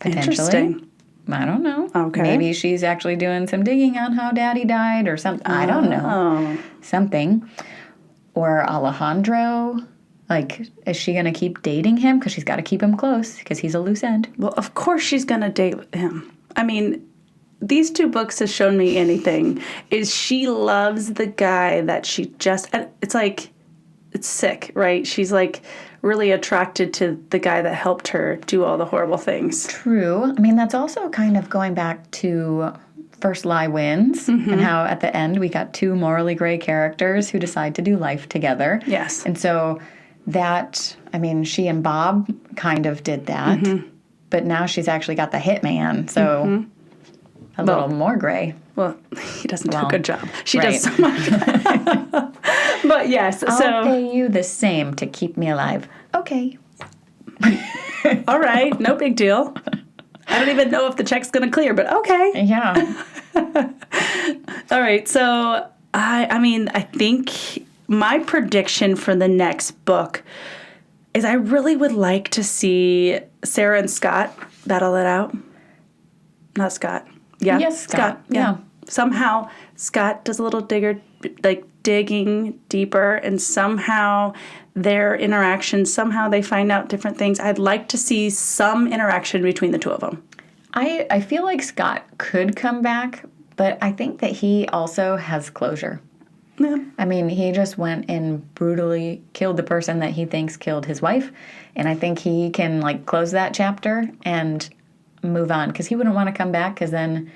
Speaker 1: Interesting.
Speaker 2: I don't know.
Speaker 1: Okay.
Speaker 2: Maybe she's actually doing some digging on how Daddy died or something. I don't know. Something. Or Alejandro. Like, is she going to keep dating him? Because she's got to keep him close because he's a loose end.
Speaker 1: Well, of course she's going to date him. I mean, these 2 books has shown me anything, is she loves the guy that she just, it's like, it's sick, right? She's like really attracted to the guy that helped her do all the horrible things.
Speaker 2: True. I mean, that's also kind of going back to first lie wins, and how at the end we got two morally gray characters who decide to do life together.
Speaker 1: Yes.
Speaker 2: And so that, I mean, she and Bob kind of did that, but now she's actually got the hitman, so a little more gray.
Speaker 1: Well, he doesn't do a good job. She
Speaker 2: right.
Speaker 1: does so much. But yes,
Speaker 2: I'll pay you the same to keep me alive. Okay.
Speaker 1: All right, no big deal. I don't even know if the check's going to clear, but okay.
Speaker 2: Yeah.
Speaker 1: All right, so I think my prediction for the next book is I really would like to see Sarah and Scott battle it out. Not Scott. Yeah.
Speaker 2: Yes, Scott. Yeah.
Speaker 1: Somehow Scott does a little digging deeper, and somehow their interaction, somehow they find out different things. I'd like to see some interaction between the two of them.
Speaker 2: I feel like Scott could come back, but I think that he also has closure.
Speaker 1: Yeah.
Speaker 2: I mean, he just went and brutally killed the person that he thinks killed his wife, and I think he can, like, close that chapter and move on, because he wouldn't want to come back, because then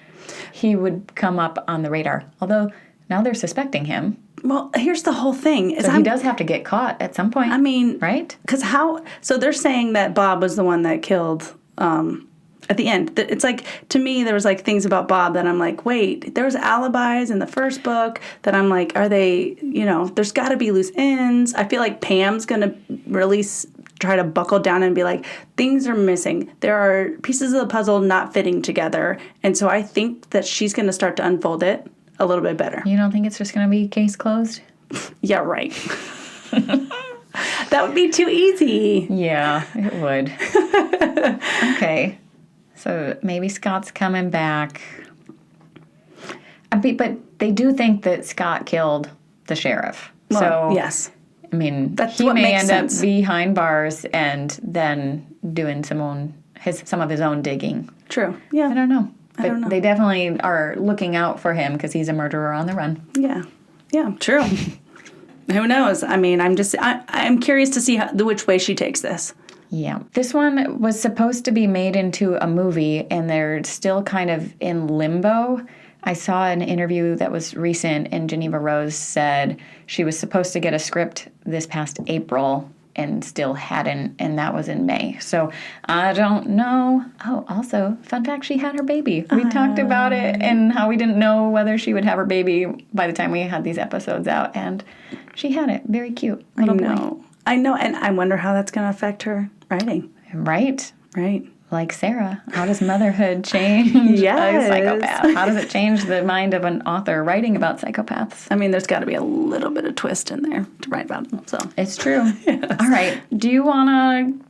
Speaker 2: he would come up on the radar. Although, now they're suspecting him.
Speaker 1: Well, here's the whole thing.
Speaker 2: So he does have to get caught at some point.
Speaker 1: I mean,
Speaker 2: right?
Speaker 1: Because so they're saying that Bob was the one that killed at the end. It's like, to me, there was like things about Bob that I'm like, wait, there was alibis in the first book that I'm like, are they, there's got to be loose ends. I feel like Pam's going to really try to buckle down and be like, things are missing. There are pieces of the puzzle not fitting together. And so I think that she's going to start to unfold it a little bit better.
Speaker 2: You don't think it's just going to be case closed?
Speaker 1: Yeah, right. That would be too easy.
Speaker 2: Yeah, it would. Okay. So maybe Scott's coming back. But they do think that Scott killed the sheriff.
Speaker 1: Well,
Speaker 2: so,
Speaker 1: yes.
Speaker 2: I mean,
Speaker 1: That's
Speaker 2: he
Speaker 1: what
Speaker 2: may
Speaker 1: makes
Speaker 2: end
Speaker 1: sense.
Speaker 2: up behind bars and then doing some of his own digging.
Speaker 1: True. Yeah.
Speaker 2: I don't know. But
Speaker 1: I don't know.
Speaker 2: they definitely are looking out for him because he's a murderer on the run.
Speaker 1: Yeah. Yeah, true. Who knows? I mean, I'm curious to see which way she takes this.
Speaker 2: Yeah. This one was supposed to be made into a movie, and they're still kind of in limbo. I saw an interview that was recent, and Jeneva Rose said she was supposed to get a script this past April and still hadn't, and that was in May. So I don't know. Oh, also, fun fact, she had her baby. We talked about it and how we didn't know whether she would have her baby by the time we had these episodes out, and she had it. Very cute. Little boy.
Speaker 1: I know, and I wonder how that's going to affect her writing.
Speaker 2: Right.
Speaker 1: Right.
Speaker 2: Like Sarah, how does motherhood change
Speaker 1: Yes.
Speaker 2: a psychopath? How does it change the mind of an author writing about psychopaths?
Speaker 1: I mean, there's got to be a little bit of twist in there to write about them. So
Speaker 2: It's true. Yes. All right. Do you want to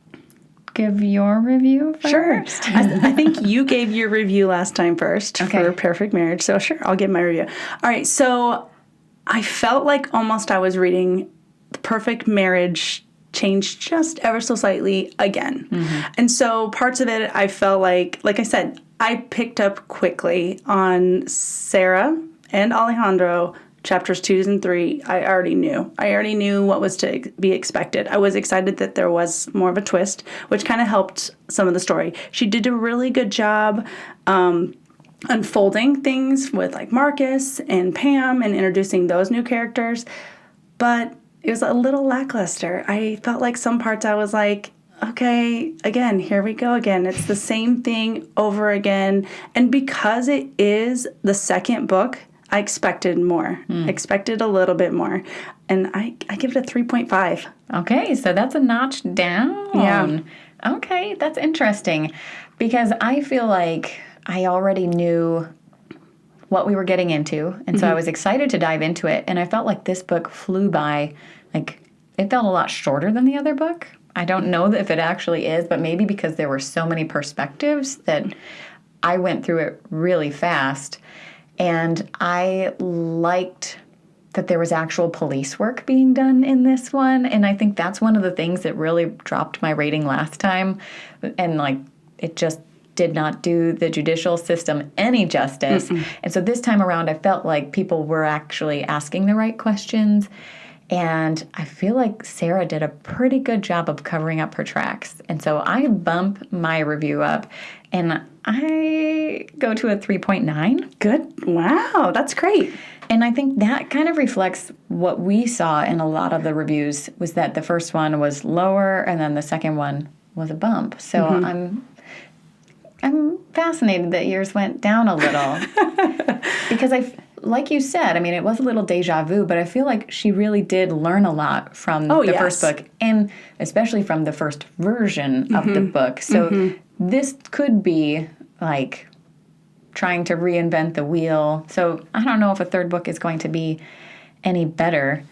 Speaker 2: give your review first?
Speaker 1: Sure. I think you gave your review last time first for Perfect Marriage. So sure, I'll give my review. All right. So I felt like almost I was reading The Perfect Marriage changed just ever so slightly again. Mm-hmm. And so parts of it I felt like I said, I picked up quickly on Sarah and Alejandro, chapters 2 and 3. I already knew what was to be expected. I was excited that there was more of a twist, which kind of helped some of the story. She did a really good job unfolding things with like Marcus and Pam and introducing those new characters. But it was a little lackluster. I felt like some parts I was like, okay, again, here we go again. It's the same thing over again. And because it is the second book, I expected more. I expected a little bit more. And I give it a 3.5.
Speaker 2: Okay, so that's a notch down.
Speaker 1: Yeah.
Speaker 2: Okay, that's interesting. Because I feel like I already knew what we were getting into, and so I was excited to dive into it, and I felt like this book flew by. Like, it felt a lot shorter than the other book. I don't know if it actually is, but maybe because there were so many perspectives that I went through it really fast, and I liked that there was actual police work being done in this one, and I think that's one of the things that really dropped my rating last time, and like, it just did not do the judicial system any justice. And so this time around, I felt like people were actually asking the right questions. And I feel like Sarah did a pretty good job of covering up her tracks. And so I bump my review up, and I go to a 3.9.
Speaker 1: Good. Wow, that's great.
Speaker 2: And I think that kind of reflects what we saw in a lot of the reviews, was that the first one was lower and then the second one was a bump. So I'm fascinated that yours went down a little. Because like you said, I mean, it was a little deja vu, but I feel like she really did learn a lot from the first book, and especially from the first version of the book. So this could be like trying to reinvent the wheel. So I don't know if a third book is going to be any better.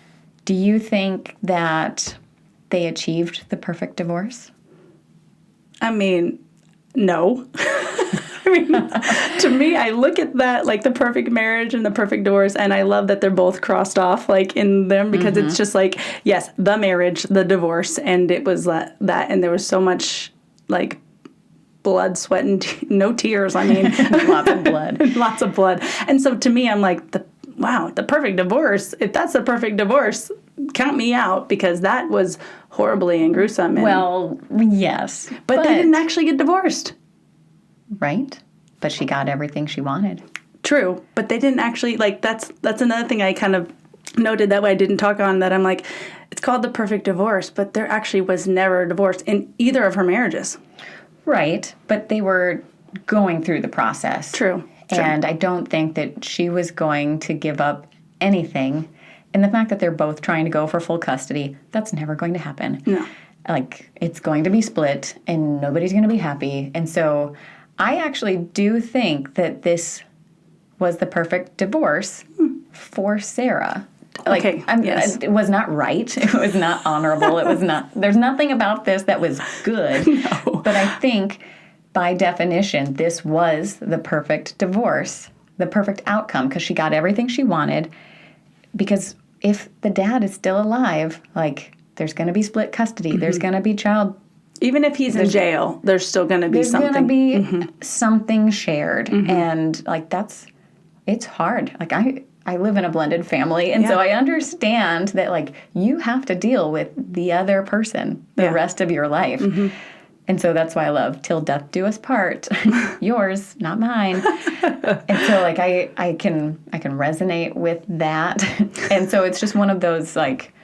Speaker 2: Do you think that they achieved the perfect divorce?
Speaker 1: I mean, no. I mean, to me, I look at that like the perfect marriage and the perfect divorce, and I love that they're both crossed off like in them, because it's just like, yes, the marriage, the divorce, and it was that, and there was so much like blood, sweat, and no tears. I mean,
Speaker 2: Lots of blood.
Speaker 1: Lots of blood. And so to me, I'm like, wow, the perfect divorce. If that's the perfect divorce, count me out, because that was horribly and gruesome. And,
Speaker 2: Well, yes.
Speaker 1: but they didn't actually get divorced.
Speaker 2: Right? But she got everything she wanted.
Speaker 1: True, but they didn't actually, like, that's another thing I kind of noted that way I didn't talk on, that I'm like, it's called the perfect divorce, but there actually was never a divorce in either of her marriages.
Speaker 2: Right, but they were going through the process.
Speaker 1: True.
Speaker 2: And I don't think that she was going to give up anything. And the fact that they're both trying to go for full custody, that's never going to happen.
Speaker 1: No.
Speaker 2: Like, it's going to be split, and nobody's going to be happy. And so I actually do think that this was the perfect divorce for Sarah. Like,
Speaker 1: Okay, yes.
Speaker 2: It was not right. It was not honorable. It was not, there's nothing about this that was good.
Speaker 1: No.
Speaker 2: But I think, by definition, this was the perfect divorce, the perfect outcome, because she got everything she wanted. Because if the dad is still alive, like, there's going to be split custody. There's going to be child.
Speaker 1: Even if he's in jail, there's still going to be
Speaker 2: There's
Speaker 1: something.
Speaker 2: going to be something shared. And, like, it's hard. Like, I live in a blended family, and so I understand that, like, you have to deal with the other person the rest of your life. And so that's why I love Till Death Do Us Part. Yours, not mine. And so, like, I can resonate with that. And so it's just one of those, like,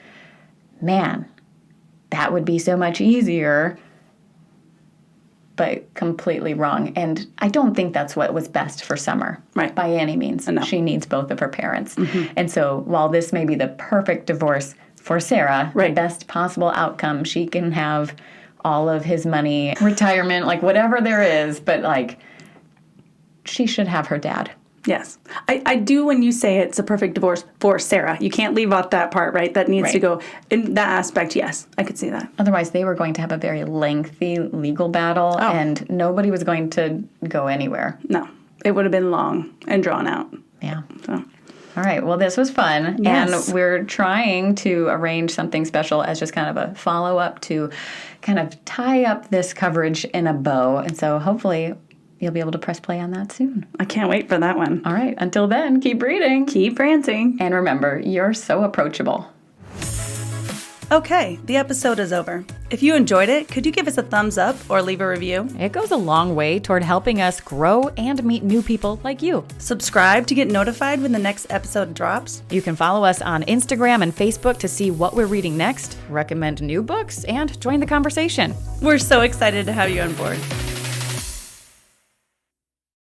Speaker 2: man, that would be so much easier, but completely wrong. And I don't think that's what was best for Summer,
Speaker 1: Right.
Speaker 2: by any means.
Speaker 1: No.
Speaker 2: She needs both of her parents. And so while this may be the perfect divorce for Sarah, the best possible outcome, she can have all of his money, retirement, like, whatever there is, but, like, she should have her dad.
Speaker 1: Yes. I do when you say it's a perfect divorce for Sarah. You can't leave out that part, right? That needs to go in that aspect. Yes, I could see that.
Speaker 2: Otherwise, they were going to have a very lengthy legal battle, and nobody was going to go anywhere.
Speaker 1: No, it would have been long and drawn out.
Speaker 2: Yeah.
Speaker 1: So.
Speaker 2: All right. Well, this was fun.
Speaker 1: Yes.
Speaker 2: And we're trying to arrange something special as just kind of a follow-up to kind of tie up this coverage in a bow. And so hopefully you'll be able to press play on that soon.
Speaker 1: I can't wait for that one.
Speaker 2: All right. Until then, keep reading.
Speaker 1: Keep ranting.
Speaker 2: And remember, you're so approachable.
Speaker 1: Okay, the episode is over. If you enjoyed it, could you give us a thumbs up or leave a review?
Speaker 3: It goes a long way toward helping us grow and meet new people like you.
Speaker 1: Subscribe to get notified when the next episode drops.
Speaker 3: You can follow us on Instagram and Facebook to see what we're reading next, recommend new books, and join the conversation.
Speaker 1: We're so excited to have you on board.